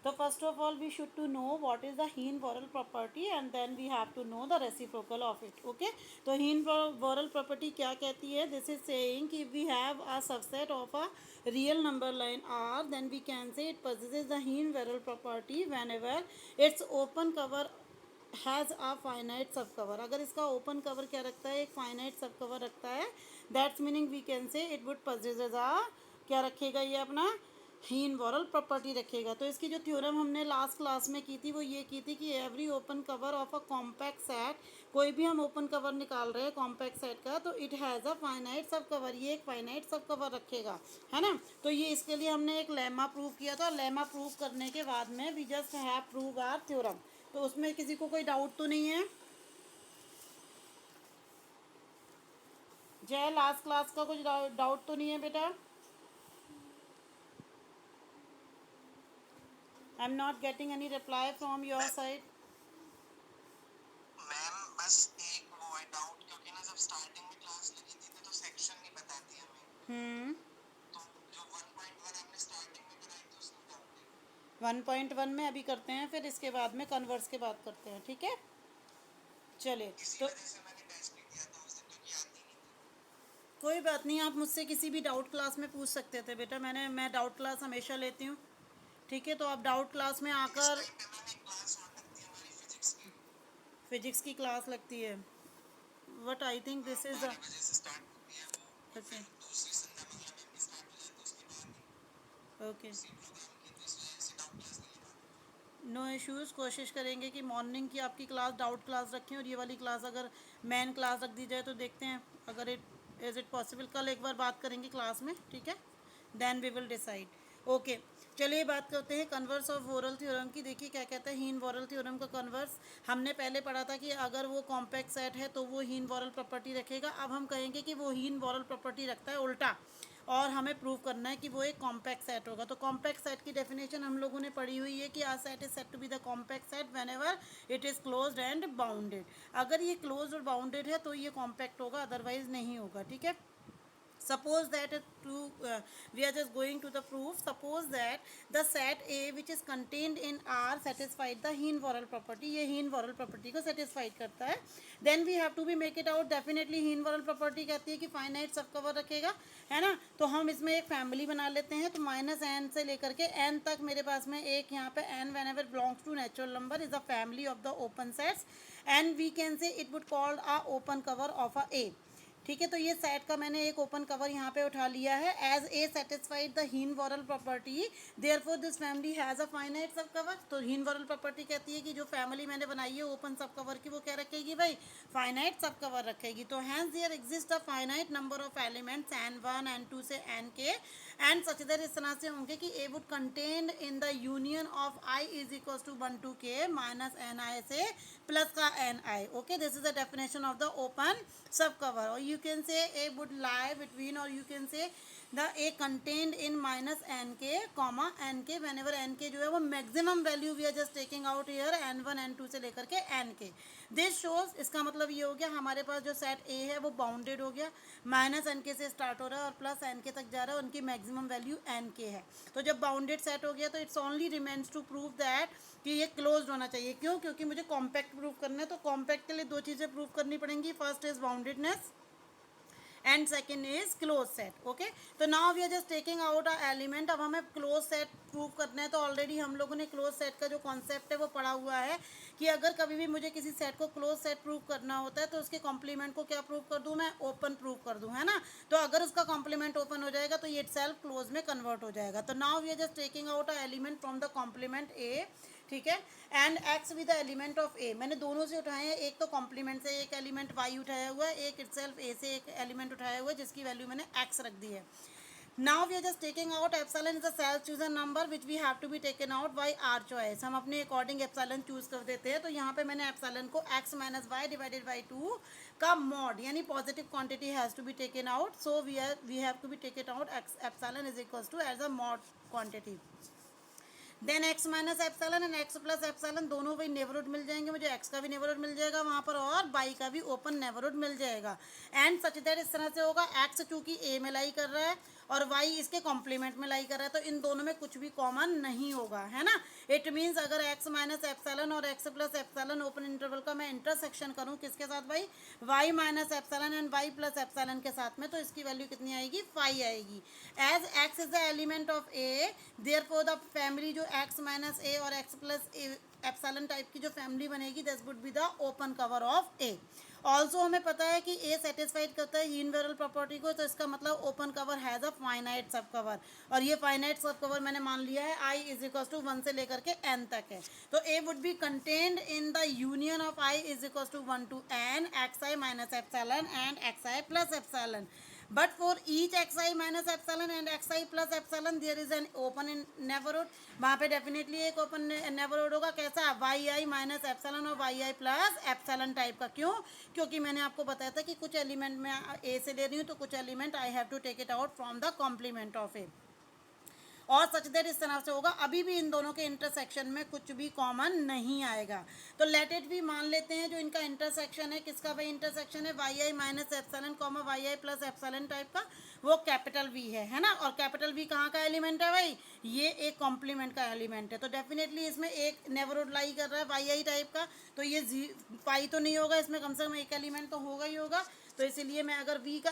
तो first of all we should to know what is the Heine Borel property and then we have to know the reciprocal of it. Okay, तो Heine Borel property क्या कहती है? This is saying कि we have a subset of a real number line R, then we can say it possesses the Heine Borel property whenever its open cover has a finite subcover. अगर इसका open cover क्या रखता है? एक finite सब cover रखता है. That's meaning we can say it would possesses a, क्या रखेगा ये अपना? हीन वॉरल प्रॉपर्टी रखेगा. तो इसकी जो थ्योरम हमने लास्ट क्लास में की थी वो ये की थी कि every open cover of a compact set, कोई भी हम ओपन कवर निकाल रहे हैं कॉम्पैक्ट सेट का, तो इट हैज़ अ फाइनाइट सब कवर, ये एक फाइनाइट सब कवर रखेगा, है ना. तो ये इसके लिए हमने एक लेमा प्रूव किया था. लेमा प्रूव करने के बाद में we just have prove our theorem. तो उसमें किसी को कोई डाउट तो नहीं है? जय, लास्ट क्लास का कुछ डाउट तो नहीं है बेटा? I am not getting any reply from your side. Ma'am बस एक वो है डाउट, क्योंकि ना जब स्टार्टिंग में क्लास लगी थी तो सेक्शन नहीं बताती हमें, तो जो 1.1 आपने स्टार्टिंग में कराई थी उसमें डाउट है. 1.1 में अभी करते हैं, फिर इसके बाद में कन्वर्स के बाद करते हैं, ठीक है. चले इसी तो वजह से मैंने टेस्ट नहीं दिया था उस दिन, क्योंकि याद ही नहीं था. कोई बात नहीं, आप मुझसे किसी भी डाउट क्लास में पूछ सकते थे बेटा. मैं डाउट क्लास हमेशा लेती हूँ, ठीक है. तो आप डाउट क्लास में इस आकर, टाइम पे मैम एक क्लास और लगती है हमारी फिजिक्स की. फिजिक्स की क्लास लगती है. वट आई थिंक हाँ, दिस इज 12 बजे से स्टार्ट होती है वो, और अच्छा. फिर दूसरी संध्या मंगला मैम की स्टार्ट हो जाती है उसके बाद ही ओके, उसी प्रोग्राम की, तो इस वजह से डाउट क्लास नहीं ले पाते. No issues. कोशिश करेंगे कि मॉर्निंग की आपकी क्लास डाउट क्लास रखें और ये वाली क्लास अगर मेन क्लास रख दी जाए तो देखते हैं अगर इज़ इट पॉसिबल. कल एक बार बात करेंगे क्लास में, ठीक है. Then we will decide. Okay, चलिए बात करते हैं कन्वर्स ऑफ वोरल थ्योरम की. देखिए क्या कहता है हीन वोरल थ्योरम का कन्वर्स. हमने पहले पढ़ा था कि अगर वो कॉम्पैक्ट सेट है तो वो हीन वोरल प्रॉपर्टी रखेगा. अब हम कहेंगे कि वो हीन वोरल प्रॉपर्टी रखता है उल्टा, और हमें प्रूव करना है कि वो एक कॉम्पैक्ट सेट होगा. तो कॉम्पैक्ट सेट की डेफिनेशन हम लोगों ने पढ़ी हुई है कि a set is said to be the compact set whenever it is closed and bounded. अगर ये क्लोज्ड और बाउंडेड है तो ये कॉम्पैक्ट होगा, अदरवाइज नहीं होगा, ठीक है. Suppose that we are just going to the proof. Suppose that the set A which is contained in R satisfied the Heine Borel property. ये हीन वॉरल प्रॉपर्टी को सेटिस्फाइड करता है. Then we have to be make it out. Definitely Heine Borel property कहती है कि finite सब cover रखेगा, है ना. तो हम इसमें एक फैमिली बना लेते हैं. तो -n से लेकर के n तक मेरे पास में एक यहाँ पे n whenever belongs to natural number is a family of the open sets, and we can say it would called a open cover of a A. ठीक है. तो ये सेट का मैंने एक ओपन कवर यहाँ पे उठा लिया है. As a satisfied the Heine Borel property, therefore this family has a finite subcover. तो हीन वॉरल प्रॉपर्टी कहती है कि जो फैमिली मैंने बनाई है ओपन सब कवर की, वो क्या रखेगी भाई? फाइनाइट सब कवर रखेगी. तो hence there exist a finite number of elements n1 n2 से n k, and such there इस तरह से होंगे कि A would contained in the union of i is equal to 1 to k minus N I से plus का N I. Okay, this is the definition of the open subcover. और you can say A would lie between, or you can say the A contained in minus nk comma nk whenever nk जो है वो maximum value we are just taking out here n1 n2 से लेकर के nk. This shows, इसका मतलब ये हो गया हमारे पास जो सेट A है वो बाउंडेड हो गया, माइनस nk से स्टार्ट हो रहा है और प्लस nk तक जा रहा है, उनकी मैक्सिमम वैल्यू nk है. तो जब बाउंडेड सेट हो गया तो it's only remains to prove that कि ये क्लोज्ड होना चाहिए. क्यों? क्योंकि मुझे कॉम्पैक्ट प्रूव करना है. तो कॉम्पैक्ट के लिए दो चीज़ें प्रूव करनी पड़ेंगी. First is boundedness and second is close set. Okay, तो now we are just taking out a element. अब हमें क्लोज सेट प्रूव करना है. तो ऑलरेडी हम लोगों ने क्लोज सेट का जो कॉन्सेप्ट है वो पढ़ा हुआ है कि अगर कभी भी मुझे किसी सेट को क्लोज सेट प्रूव करना होता है तो उसके कॉम्प्लीमेंट को क्या प्रूव कर दूं मैं? ओपन प्रूव कर दूं, है ना. तो अगर उसका कॉम्प्लीमेंट ओपन हो जाएगा तो ये इटसेल्फ क्लोज में कन्वर्ट हो जाएगा. तो now we are just taking out a element from the complement A, ठीक है, and X with the element of A. मैंने दोनों से उठाए हैं. एक तो कॉम्प्लीमेंट से एक एलिमेंट वाई उठाया हुआ है, एक इटसेल्फ ए से एक एलिमेंट उठाया हुआ है जिसकी वैल्यू मैंने एक्स रख दी है. Now we are just taking out epsilon is a self chosen number which we have to be taken out by our choice. हम अपने अकॉर्डिंग एप्सिलॉन चूज कर देते हैं. तो यहाँ पे मैंने एप्सिलॉन को x minus Y divided by 2 का मॉड यानी positive quantity has to be taken out. So we have to be taken out epsilon is equals to as a mod quantity. Then x minus epsilon and x plus epsilon दोनों वही neighbourhood मिल जाएंगे. मुझे x का भी neighbourhood मिल जाएगा वहाँ पर और y का भी ओपन नेबरहुड मिल जाएगा. एंड सच दैट इस तरह से होगा x चूंकि a में लाई कर रहा है और y इसके कॉम्प्लीमेंट में लाई कर रहा है, तो इन दोनों में कुछ भी कॉमन नहीं होगा, है ना। इट मीन्स अगर x माइनस एप्सिलॉन और x plus epsilon open interval का मैं इंटरसेक्शन करूँ किसके साथ भाई, y minus epsilon and y plus epsilon के साथ में, तो इसकी वैल्यू कितनी आएगी, 5 आएगी। As x is the element of a, therefore the family जो x माइनस a और x प्लस एप्सिलॉन टाइप की जो फैमिली बनेगी, this would be the open cover of a। Also हमें पता है कि ए सेटिस्फाइड करता है इनवेरिएबल प्रॉपर्टी को, तो इसका मतलब open cover has a finite subcover, और ये फाइनाइट सब कवर मैंने मान लिया है i इज इक्वल टू 1 से लेकर के n तक है। तो A would be contained in the union of i is equal to 1 to n xi minus epsilon and xi plus epsilon. But for each xi minus epsilon and xi plus epsilon there is an open in neighborhood, वहाँ पे definitely एक open neighbourhood होगा, कैसा, yi minus epsilon और yi plus epsilon type का। क्यों, क्योंकि मैंने आपको बताया था कि कुछ एलिमेंट मैं a से ले रही हूँ, तो कुछ element I have to take it out from the complement of A, और सच देर इस तरह से होगा। अभी भी इन दोनों के इंटरसेक्शन में कुछ भी कॉमन नहीं आएगा, तो लेट इट भी मान लेते हैं जो इनका इंटरसेक्शन है, किसका भाई इंटरसेक्शन है, वाई आई माइनस एप्सिलॉन कॉमा वाई आई प्लस एप्सिलॉन टाइप का, वो कैपिटल वी है ना। और कैपिटल वी कहाँ का एलिमेंट है भाई, ये एक कॉम्प्लीमेंट का एलिमेंट है, तो डेफिनेटली इसमें एक नेबरहुड लाई कर रहा है वाई आई टाइप का, तो ये पाई तो नहीं होगा, इसमें कम से कम एक एलिमेंट तो होगा ही होगा। तो इसीलिए मैं अगर वी का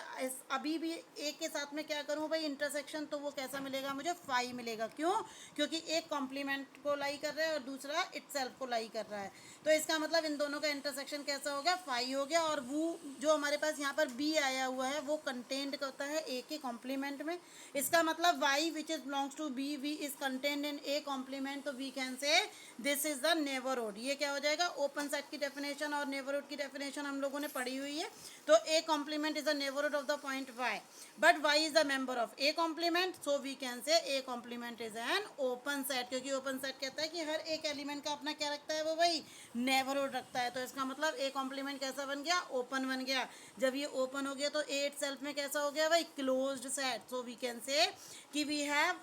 अभी भी एक के साथ में क्या करूँ भाई इंटरसेक्शन, तो वो कैसा मिलेगा मुझे, 5 मिलेगा। क्यों, क्योंकि एक कॉम्प्लीमेंट को लाई कर रहा है और दूसरा इटसेल्फ को लाई कर रहा है, तो इसका मतलब इन दोनों का इंटरसेक्शन कैसा हो गया, 5 हो गया। और वो जो हमारे पास यहाँ पर बी आया हुआ है वो कंटेंट करता है ए के कॉम्प्लीमेंट में, इसका मतलब Y which is belongs to B, V is content in A complement, तो we can say this is the neighbourhood. ये क्या हो जाएगा, ओपन सेट की डेफिनेशन और नेबरहुड की डेफिनेशन हम लोगों ने पढ़ी हुई है। तो a complement is the neighborhood of the point y, but y is the member of a complement, so we can say a complement is an open set, क्योंकि open set कहता है कि हर एक एलिमेंट का अपना क्या रखता है वो भाई, नेबरहुड रखता है। तो इसका मतलब a complement कैसा बन गया, ओपन बन गया। जब ये ओपन हो गया तो a itself में कैसा हो गया भाई, closed set, so we can say कि we have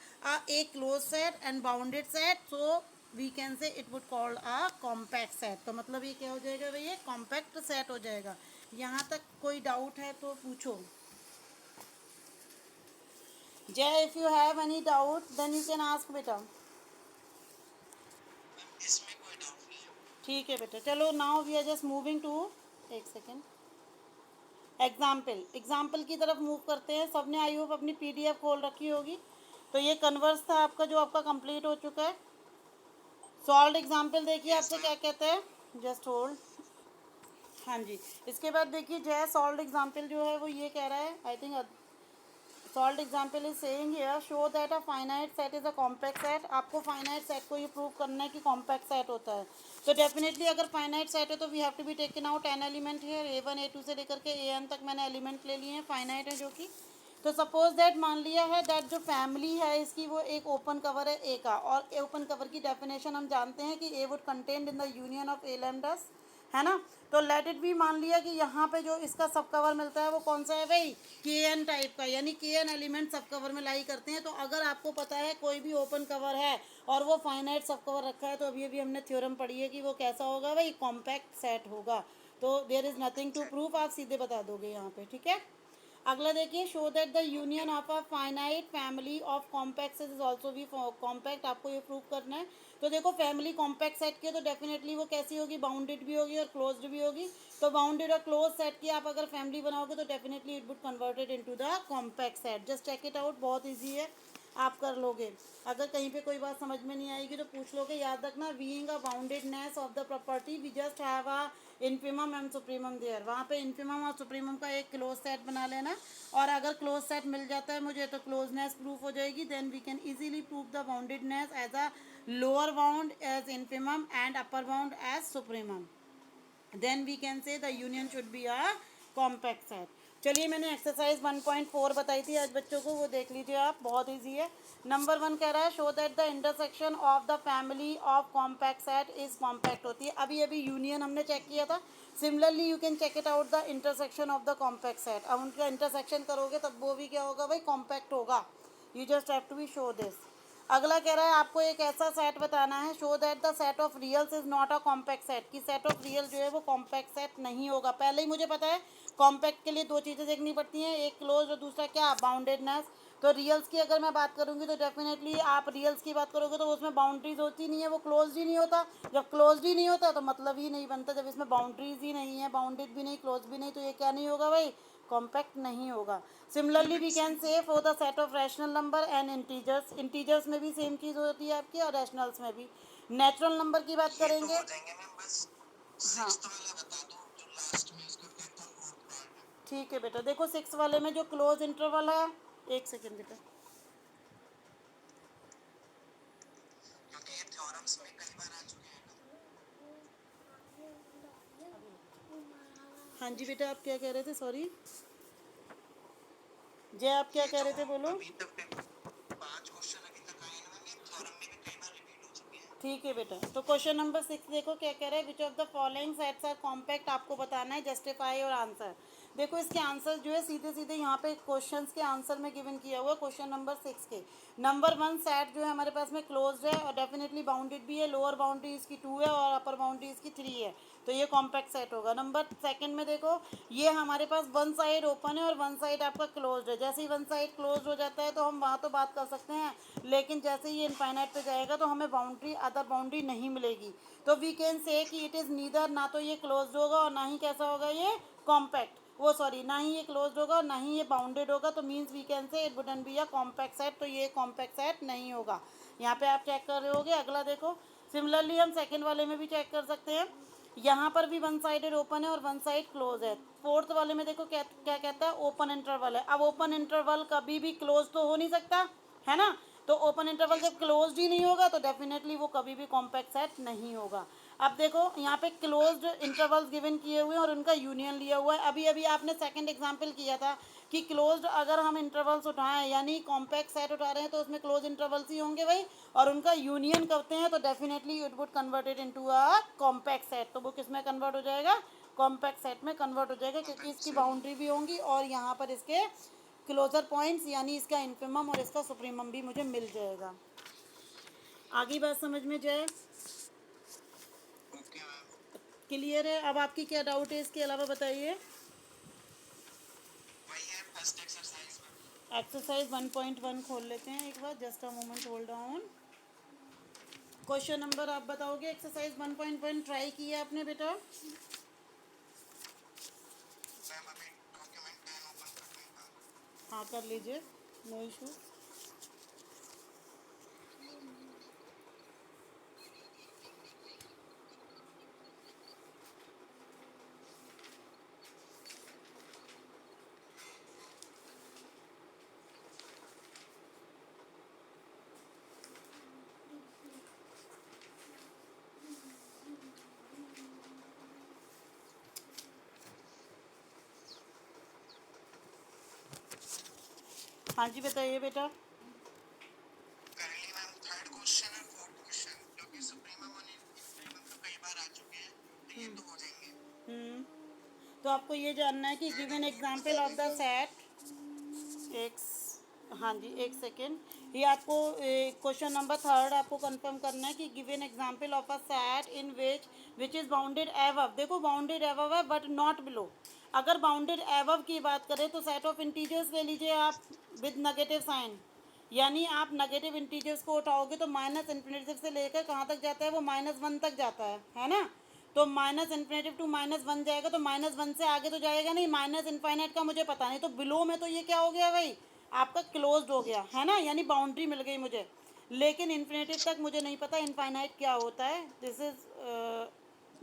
a closed set and bounded set, so we can say it would called a compact set। तो मतलब ये क्या हो जाएगा भाई, ये कॉम्पैक्ट सेट हो जाएगा। यहाँ तक कोई डाउट है तो पूछो। Jai, if you have any doubt then you can ask बेटा। इसमें कोई डाउट नहीं है। ठीक है बेटा, चलो now we are just moving to, एक सेकेंड, एग्जाम्पल की तरफ मूव करते हैं। सबने आई होप अपनी PDF खोल रखी होगी। तो ये कन्वर्स था आपका जो आपका कंप्लीट हो चुका है। सॉल्व एग्जाम्पल देखिए आपसे क्या कहते हैं, जस्ट होल्ड। हाँ जी, इसके बाद देखिए जय, सॉल्व एग्जाम्पल जो है वो ये कह रहा है, I think solve example is saying here, show that a finite set is a compact set. आपको फाइनाइट सेट को ये प्रूव करना है कि कॉम्पैक्ट सेट होता है। तो डेफिनेटली अगर फाइनाइट सेट है तो we have to be taken out an element here, A1 A2 से लेकर के AN तक मैंने एलिमेंट ले लिए हैं, फाइनाइट है जो कि। तो सपोज दैट मान लिया है दैट जो फैमिली है इसकी वो एक ओपन कवर है ए का, और ओपन कवर की डेफिनेशन हम जानते हैं कि A would contained in the union of A lambdas, है ना। तो लेट इट भी मान लिया कि यहाँ पे जो इसका सब कवर मिलता है वो कौन सा है भाई, KN टाइप का, यानी KN एलिमेंट सब कवर में लाई करते हैं। तो अगर आपको पता है कोई भी ओपन कवर है और वो फाइनाइट सब कवर रखा है, तो अभी अभी हमने थ्योरम पढ़ी है कि वो कैसा होगा भाई, कॉम्पैक्ट सेट होगा। तो there is nothing to prove, आप सीधे बता दोगे यहाँ पे, ठीक है। अगला देखिए, show that the union of a finite family of compact is also भी कॉम्पैक्ट, आपको ये प्रूव करना है। तो देखो फैमिली कॉम्पैक्ट सेट की है तो डेफिनेटली वो कैसी होगी, बाउंडेड भी होगी और क्लोज्ड भी होगी। तो बाउंडेड और क्लोज सेट की आप अगर फैमिली बनाओगे तो definitely it would converted into the compact set. Just check it out, बहुत ईजी है, आप कर लोगे। अगर कहीं पे कोई बात समझ में नहीं आएगी तो पूछ लोगे। याद रखना, being a boundedness of the property we just have a infimum and supremum there, वहाँ पे इन्फिमम और सुप्रीमम का एक क्लोज सेट बना लेना। और अगर क्लोज सेट मिल जाता है मुझे तो क्लोजनेस प्रूफ हो जाएगी, then we can easily prove the boundedness as a lower bound as infimum and upper bound as supremum, then we can say the union should be a compact set. चलिए, मैंने exercise 1.4 बताई थी आज बच्चों को, वो देख लीजिए आप, बहुत इजी है। नंबर 1 कह रहा है, show that the intersection of the family of compact set is compact होती है। अभी अभी यूनियन हमने चेक किया था, similarly you can check it out the intersection of the compact set. अब उनका इंटरसेक्शन करोगे तब वो भी क्या होगा भाई, कॉम्पैक्ट होगा। You just have to be show this. अगला कह रहा है आपको एक ऐसा सेट बताना है, show that the set of reals is not a compact set, कि सेट ऑफ रियल जो है वो कॉम्पैक्ट सेट नहीं होगा। पहले ही मुझे पता है कॉम्पैक्ट के लिए दो चीज़ें देखनी पड़ती हैं, एक क्लोज और दूसरा क्या, बाउंडेडनेस। तो रियल्स की अगर मैं बात करूंगी तो डेफिनेटली आप रियल्स की बात करोगे तो उसमें बाउंड्रीज होती नहीं है, वो क्लोज ही नहीं होता। जब क्लोज ही नहीं होता तो मतलब ही नहीं बनता, जब इसमें बाउंड्रीज ही नहीं है, बाउंडेड भी नहीं, क्लोज भी नहीं, तो ये क्या नहीं होगा भाई, कॉम्पैक्ट नहीं होगा। Similarly we can say for the set of rational number and integers, integers में भी सेम चीज़ होती है आपकी और रैशनल्स में भी। नेचुरल नंबर की बात ये तो करेंगे। हो जाएंगे मैम, बस हाँ सिक्स्थ वाला बता दो जो लास्ट में उसका फिफ्थ और फोर्थ पार्ट है। ठीक है बेटा, देखो 6 वाले में जो क्लोज इंटरवल है, एक सेकेंड बेटा, क्योंकि ये थ्योरम्स में कई बार आ चुके हैं ना। हाँ जी बेटा आप क्या कह रहे थे, सॉरी जय, आप क्या ये कह जो रहे थे, बोलो। अभी तक 5 क्वेश्चन अभी तक आए हैं ना मैम, ये थ्योरम में भी कई बार रिपीट हो चुके हैं। ठीक है बेटा, तो क्वेश्चन नंबर 6 देखो क्या कह रहा है, which of the following sets are compact, आपको बताना है, जस्टिफाई और आंसर। देखो इसके आंसर जो है सीधे सीधे यहाँ पे क्वेश्चंस के आंसर में गिवन किया हुआ है, क्वेश्चन नंबर 6 के। नंबर 1 सेट जो है हमारे पास में क्लोज्ड है और डेफिनेटली बाउंडेड भी है, लोअर बाउंड्री इसकी 2 है और अपर बाउंड्री इसकी 3 है, तो ये कॉम्पैक्ट सेट होगा। नंबर सेकंड में देखो ये हमारे पास वन साइड ओपन है और वन साइड आपका क्लोज्ड है, जैसे ही वन साइड क्लोज्ड हो जाता है तो हम वहाँ तो बात कर सकते हैं, लेकिन जैसे ही इनफाइनाइट पे जाएगा तो हमें बाउंड्री, अदर बाउंड्री नहीं मिलेगी। तो वी कैन से कि इट इज़ नीदर, ना तो ये क्लोज्ड होगा और ना ही कैसा होगा ये कॉम्पैक्ट, वो सॉरी ना ही ये क्लोज्ड होगा और ना ही ये बाउंडेड होगा, तो means we can say it wouldn't be a compact set, तो ये कॉम्पैक्ट सेट नहीं होगा। यहाँ पे आप चेक कर रहे होगे। अगला देखो, सिमिलरली हम सेकंड वाले में भी चेक कर सकते हैं, यहाँ पर भी वन साइडेड ओपन है और वन साइड क्लोज है। फोर्थ वाले में देखो क्या क्या कहता है, ओपन इंटरवल है। अब ओपन इंटरवल कभी भी क्लोज तो हो नहीं सकता है ना, तो ओपन इंटरवल जब क्लोज्ड ही नहीं होगा तो डेफिनेटली वो कभी भी कॉम्पैक्ट सेट नहीं होगा। अब देखो यहाँ पे क्लोज्ड इंटरवल्स गिवन किए हुए हैं और उनका यूनियन लिया हुआ है। अभी अभी आपने सेकंड एग्जांपल किया था कि क्लोज्ड अगर हम इंटरवल्स उठाएं यानी कॉम्पैक्ट सेट उठा रहे हैं तो उसमें क्लोज इंटरवल्स ही होंगे भाई, और उनका यूनियन करते हैं तो definitely it would converted into a compact set, तो वो किस में कन्वर्ट हो जाएगा, कॉम्पैक्ट सेट में कन्वर्ट हो जाएगा, क्योंकि इसकी बाउंड्री भी होंगी और यहाँ पर इसके क्लोजर पॉइंट्स यानी इसका इन्फिमम और इसका सुप्रीमम भी मुझे मिल जाएगा। आगे बात समझ में जाए, ओके मैम। क्लियर है। अब आपकी क्या डाउट है इसके अलावा बताइए। वही है फर्स्ट एक्सरसाइज में। एक्सरसाइज 1.1 खोल लेते हैं एक बार, just a moment, hold on. Question number आप बताओगे, एक्सरसाइज 1.1 ट्राई किया आपने बेटा? मैम अभी डॉक्यूमेंट 10 ओपन करने का। हाँ कर लीजिए, नो इशू। हाँ जी बताइए बेटा। कर ली मैम, थर्ड क्वेश्चन और फोर्थ क्वेश्चन, क्योंकि सुप्रीमम और इन्फिनिमम तो कई बार आ चुके हैं तो ये तो हो जाएंगे। हम्म, तो आपको ये जानना है कि given example of the set X, हाँ जी एक सेकेंड, ये आपको क्वेश्चन नंबर थर्ड आपको कंफर्म करना है कि given example of a set in which is bounded above. देखो बाउंडेड एवव है बट नॉट बिलो। अगर बाउंडेड एवव की बात करें तो सेट ऑफ इंटीजर्स ले लीजिए आप विद नेगेटिव साइन, यानी आप नेगेटिव इंटीजर्स को उठाओगे तो माइनस इन्फिनेटिव से लेकर कहाँ तक जाता है, वो -1 तक जाता है ना। तो माइनस इन्फिनेटिव टू -1 जाएगा, तो -1 से आगे तो जाएगा नहीं, माइनस इनफाइनाइट का मुझे पता नहीं, तो बिलो में तो ये क्या हो गया भाई, आपका क्लोज्ड हो गया है ना, यानी बाउंड्री मिल गई मुझे। लेकिन इन्फिनेटिव तक मुझे नहीं पता इनफाइनाइट क्या होता है, दिस इज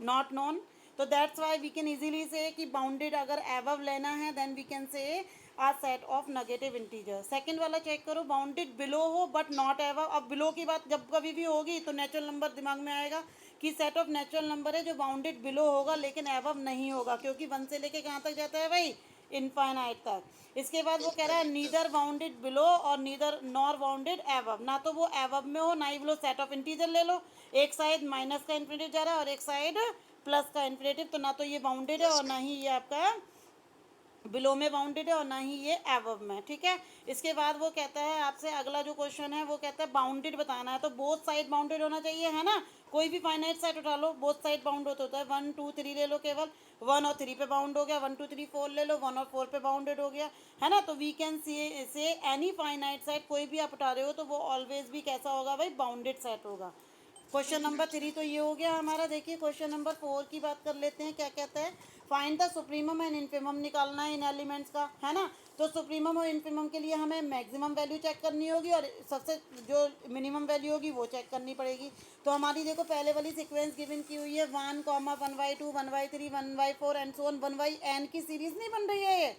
नॉट नोन। तो that's why we can easily say कि बाउंडेड अगर एवव लेना है then we can say a set of negative integer. Second वाला चेक करो, बाउंडेड बिलो हो बट नॉट एवव। अब बिलो की बात जब कभी भी होगी तो नेचुरल नंबर दिमाग में आएगा कि सेट ऑफ नेचुरल नंबर है जो बाउंडेड बिलो होगा लेकिन एवव नहीं होगा, क्योंकि 1 से लेके कहाँ तक जाता है भाई, इनफाइनाइट तक। इसके बाद वो कह रहा है नीदर बाउंडेड बिलो और नीदर नॉर बाउंडेड एवव, ना तो वो एवव में हो ना ही बिलो, सेट ऑफ इंटीजर ले लो, एक साइड माइनस का इन्फिनेटिव जा रहा है और एक साइड प्लस का इन्फिनेटिव, तो ना तो ये बाउंडेड है और ना ही ये आपका बिलो में बाउंडेड है और ना ही ये एवब में, ठीक है। इसके बाद वो कहता है आपसे अगला जो क्वेश्चन है वो कहता है बाउंडेड बताना है, तो बोथ साइड बाउंडेड होना चाहिए, है ना। कोई भी फाइनाइट सेट उठा लो, बोथ साइड बाउंड होता है। 1 2 3 ले लो, केवल 1 और 3 पे बाउंड हो गया, 1 2 3 4 ले लो, 1 और 4 पे बाउंडेड हो गया, है ना। तो we can say any finite set कोई भी आप उठा रहे हो तो वो ऑलवेज भी कैसा होगा भाई, बाउंडेड सेट होगा। क्वेश्चन नंबर 3 तो ये हो गया हमारा। देखिए क्वेश्चन नंबर 4 की बात कर लेते हैं, क्या कहता है, find the supremum and infimum निकालना है इन एलिमेंट्स का, है ना। तो सुप्रीमम और इन्फिमम के लिए हमें मैक्सिमम वैल्यू चेक करनी होगी और सबसे जो मिनिमम वैल्यू होगी वो चेक करनी पड़ेगी। तो हमारी देखो पहले वाली सीक्वेंस गिवन की हुई है 1, 1/2, 1/3, 1/4 एंड सो ऑन, 1/n की सीरीज नहीं बन रही है ये।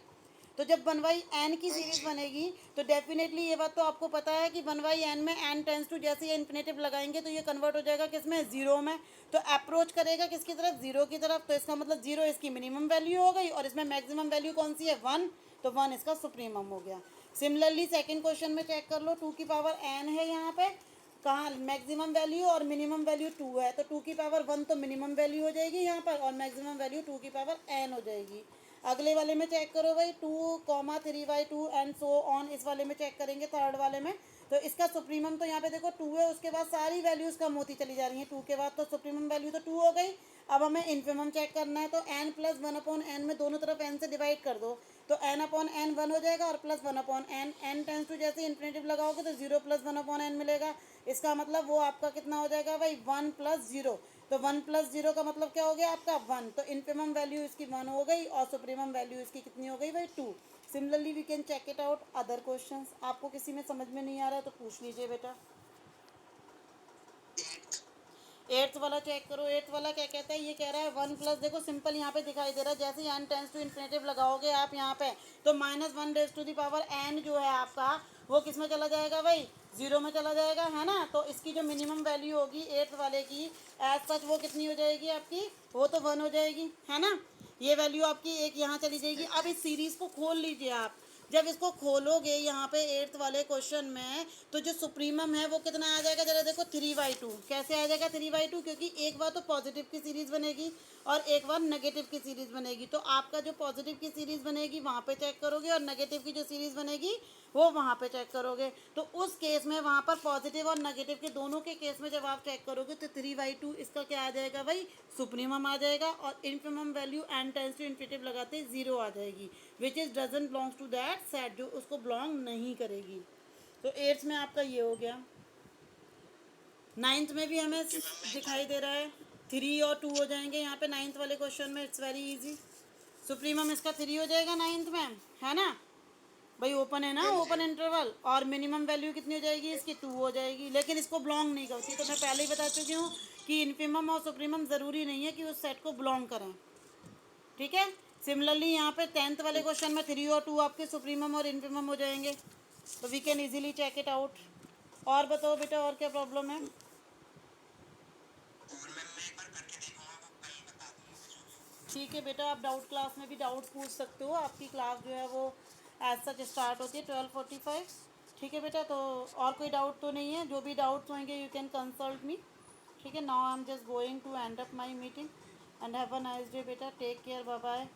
तो जब 1/n की सीरीज बनेगी तो डेफिनेटली ये बात तो आपको पता है कि 1/n में n टेंस टू, जैसे ये इन्फिनेटिव लगाएंगे तो ये कन्वर्ट हो जाएगा किस में, जीरो में। तो अप्रोच करेगा किसकी तरफ, जीरो की तरफ। तो इसका मतलब जीरो इसकी मिनिमम वैल्यू हो गई और इसमें मैक्सिमम वैल्यू कौन सी है, 1। तो 1 इसका सुप्रीमम हो गया। सिमिलरली सेकेंड क्वेश्चन में चेक कर लो, 2 की पावर n है यहाँ पे, कहाँ मैक्सिमम वैल्यू और मिनिमम वैल्यू 2 है, तो 2 की पावर 1 तो मिनिमम वैल्यू हो जाएगी यहाँ पर और मैक्सिमम वैल्यू 2 की पावर n हो जाएगी। अगले वाले में चेक करो भाई 2, 3/2 एंड सो ऑन, इस वाले में चेक करेंगे थर्ड वाले में। तो इसका सुप्रीमम तो यहाँ पे देखो 2 है, उसके बाद सारी वैल्यूज कम होती चली जा रही हैं, 2 के बाद तो सुप्रीमम वैल्यू तो 2 हो गई। अब हमें इन्फिमम चेक करना है, तो n प्लस 1/n में दोनों तरफ n से डिवाइड कर दो, तो n/n 1 हो जाएगा और plus 1/n, n tends to जैसे इन्फिनेटिव लगाओगे तो 0 प्लस 1/n मिलेगा। इसका मतलब वो आपका कितना हो जाएगा भाई, 1 + 0। तो 1 + 0 का मतलब क्या हो गया आपका, 1। तो इन्फिमम वैल्यू इसकी 1 हो गई और सुप्रीमम वैल्यू इसकी कितनी हो गई भाई, 2। Similarly we can check it out other questions. आपको किसी में समझ में नहीं आ रहा है तो पूछ लीजिए बेटा। एट्थ वाला चेक करो, एट्थ वाला क्या कहता है, ये कह रहा है 1 प्लस, देखो सिंपल यहाँ पे दिखाई दे रहा है, जैसे n टेंस टू इन्फिनेटिव लगाओगे आप यहाँ पे तो -1 जो है आपका वो किस में चला जाएगा भाई, 0 में चला जाएगा, है ना। तो इसकी जो मिनिमम वैल्यू होगी एट्थ वाले की एज सच वो कितनी हो जाएगी आपकी, वो तो 1 हो जाएगी, है ना। ये वैल्यू आपकी एक यहाँ चली जाएगी। अब इस सीरीज को खोल लीजिए आप, जब इसको खोलोगे यहाँ पे एट्थ वाले क्वेश्चन में तो जो सुप्रीमम है वो कितना आ जाएगा, जरा देखो 3/2। कैसे आ जाएगा 3/2, क्योंकि एक बार तो पॉजिटिव की सीरीज बनेगी और एक बार नेगेटिव की सीरीज बनेगी। तो आपका जो पॉजिटिव की सीरीज बनेगी वहाँ पे चेक करोगे और नेगेटिव की जो सीरीज बनेगी वो वहाँ पे चेक करोगे। तो उस केस में वहाँ पर पॉजिटिव और नेगेटिव के दोनों के केस में जब आप चेक करोगे तो 3/2 इसका क्या आ जाएगा भाई, सुप्रीमम आ जाएगा और infimum value n tends to infinitive लगाते 0 आ जाएगी, which is doesn't belongs to that set, जो उसको बिलोंग नहीं करेगी। तो एट्थ में आपका ये हो गया। नाइन्थ में भी हमें दिखाई दे रहा है 3 और 2 हो जाएंगे यहाँ पे नाइन्थ वाले क्वेश्चन में, इट्स वेरी इजी। सुप्रीमम इसका 3 हो जाएगा नाइन्थ में, है ना भाई, ओपन है ना, ओपन इंटरवल, और मिनिमम वैल्यू कितनी हो जाएगी इसकी, 2 हो जाएगी, लेकिन इसको बिलोंग नहीं करती। तो मैं पहले ही बता चुकी हूँ कि इन्फिमम और सुप्रीमम ज़रूरी नहीं है कि उस सेट को बिलोंग करें, ठीक है। सिमिलरली यहाँ पे टेंथ वाले क्वेश्चन में 3 और 2 आपके सुप्रीमम और इन्फिमम हो जाएंगे, तो we can easily check it out. और बताओ बेटा और क्या प्रॉब्लम है। और मैं एक बार करके देखूंगा, वो कल बता दूंगा जो भी ठीक है बेटा, आप डाउट क्लास में भी डाउट पूछ सकते हो, आपकी क्लास जो है वो एज सच स्टार्ट होती है 12:45। ठीक है बेटा, तो और कोई डाउट तो नहीं है, जो भी डाउट्स होंगे यू कैन कंसल्ट मी। ठीक है, now I am just going to end up my meeting and have a nice day बेटा, टेक केयर, बाय बाय।